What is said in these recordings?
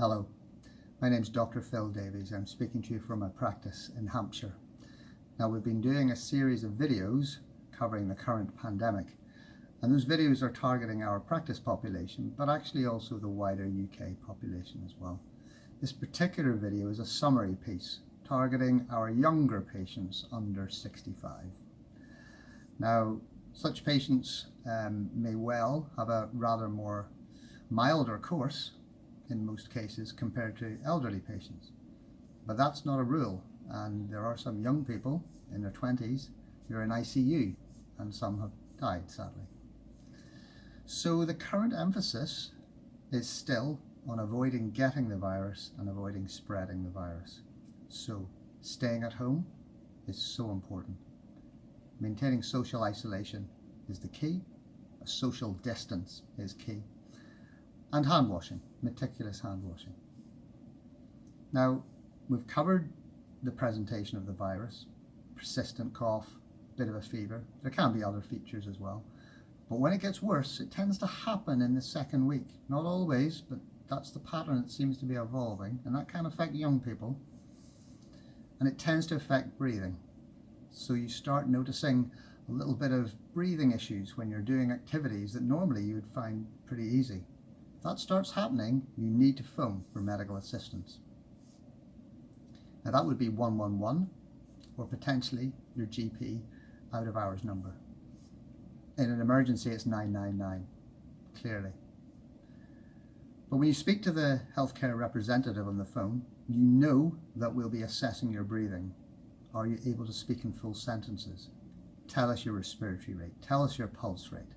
Hello, my name's Dr. Phil Davies. I'm speaking to you from my practice in Hampshire. Now, we've been doing a series of videos covering the current pandemic, and those videos are targeting our practice population, but actually also the wider UK population as well. This particular video is a summary piece targeting our younger patients under 65. Now, such patients may well have a rather more milder course in most cases compared to elderly patients, but that's not a rule, and there are some young people in their 20s who are in ICU, and some have died, sadly. So the current emphasis is still on avoiding getting the virus and avoiding spreading the virus. So staying at home is so important. Maintaining social isolation is the key. A social distance is key. And hand washing, meticulous hand washing. Now, we've covered the presentation of the virus, persistent cough, bit of a fever. There can be other features as well. But when it gets worse, it tends to happen in the second week. Not always, but that's the pattern that seems to be evolving, and that can affect young people. And it tends to affect breathing. So you start noticing a little bit of breathing issues when you're doing activities that normally you would find pretty easy. If that starts happening, you need to phone for medical assistance. Now that would be 111 or potentially your GP out of hours number. In an emergency, it's 999, clearly. But when you speak to the healthcare representative on the phone, you know that we'll be assessing your breathing. Are you able to speak in full sentences? Tell us your respiratory rate. Tell us your pulse rate.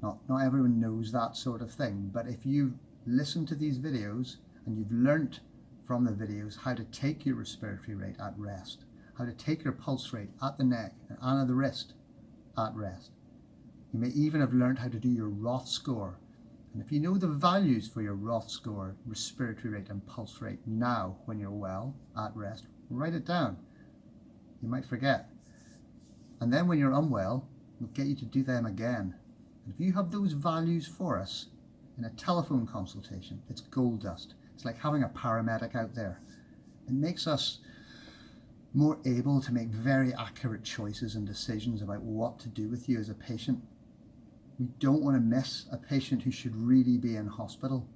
Not everyone knows that sort of thing, but if you listen to these videos and you've learnt from the videos how to take your respiratory rate at rest, how to take your pulse rate at the neck and at the wrist at rest. You may even have learned how to do your Roth score. And if you know the values for your Roth score, respiratory rate and pulse rate now when you're well, at rest, write it down. You might forget. And then when you're unwell, we'll get you to do them again. And if you have those values for us in a telephone consultation, it's gold dust. It's like having a paramedic out there. It makes us more able to make very accurate choices and decisions about what to do with you as a patient. We don't want to miss a patient who should really be in hospital.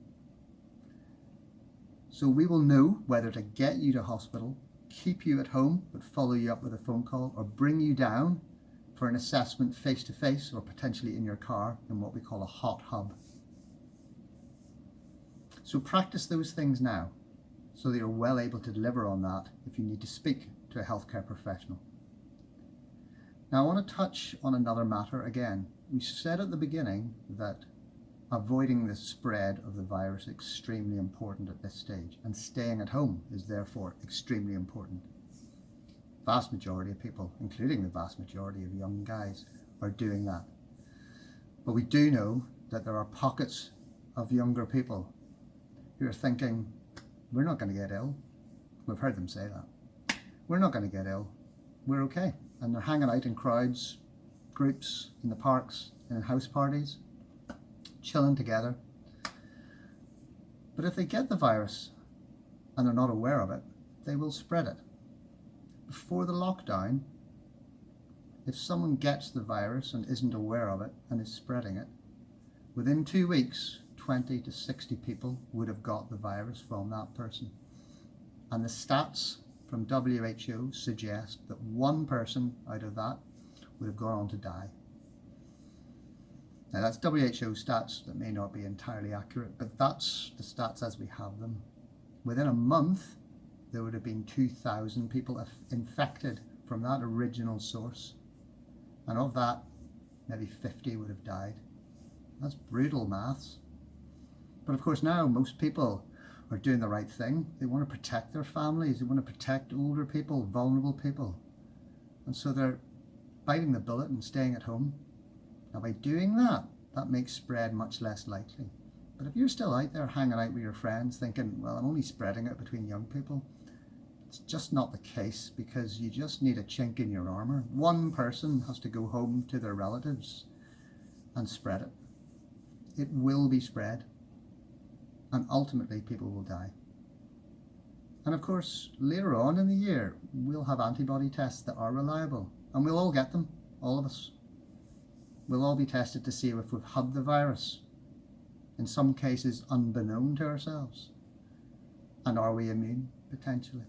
So we will know whether to get you to hospital, keep you at home but follow you up with a phone call, or bring you down for an assessment face-to-face or potentially in your car in what we call a hot hub. So practice those things now so that you're well able to deliver on that if you need to speak to a healthcare professional. Now I want to touch on another matter again. We said at the beginning that avoiding the spread of the virus is extremely important at this stage, and staying at home is therefore extremely important. Vast majority of people, including the vast majority of young guys, are doing that. But we do know that there are pockets of younger people who are thinking, we're not going to get ill. We've heard them say that. We're not going to get ill. We're okay. And they're hanging out in crowds, groups, in the parks, and in house parties, chilling together. But if they get the virus and they're not aware of it, they will spread it. Before the lockdown, if someone gets the virus and isn't aware of it and is spreading it, within 2 weeks, 20 to 60 people would have got the virus from that person. And the stats from WHO suggest that one person out of that would have gone on to die. Now that's WHO stats that may not be entirely accurate, but that's the stats as we have them. Within a month, there would have been 2,000 people infected from that original source. And of that, maybe 50 would have died. That's brutal maths. But of course now most people are doing the right thing. They want to protect their families. They want to protect older people, vulnerable people. And so they're biting the bullet and staying at home. Now by doing that, that makes spread much less likely. But if you're still out there hanging out with your friends thinking, well, I'm only spreading it between young people, it's just not the case, because you just need a chink in your armour. One person has to go home to their relatives and spread it. It will be spread. and ultimately people will die. And of course, later on in the year, we'll have antibody tests that are reliable, and we'll all get them, all of us. We'll all be tested to see if we've had the virus, in some cases unbeknown to ourselves. And are we immune, potentially?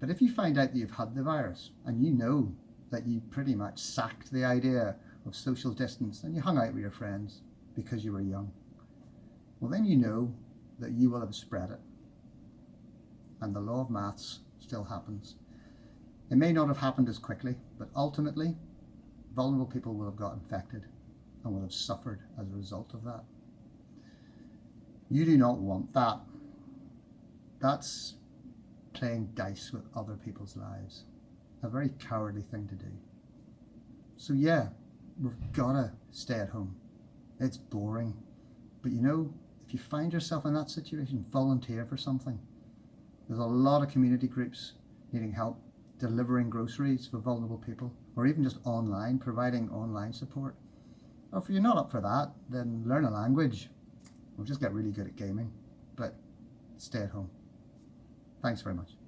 But if you find out that you've had the virus, and you know that you pretty much sacked the idea of social distance and you hung out with your friends because you were young, well then you know that you will have spread it. And the law of maths still happens. It may not have happened as quickly, but ultimately, vulnerable people will have got infected and will have suffered as a result of that. You do not want that. That's playing dice with other people's lives. A very cowardly thing to do. So yeah, we've got to stay at home. It's boring. But you know, if you find yourself in that situation, volunteer for something. There's a lot of community groups needing help, delivering groceries for vulnerable people, or even just online, providing online support. Or if you're not up for that, then learn a language, or just get really good at gaming, but stay at home. Thanks very much.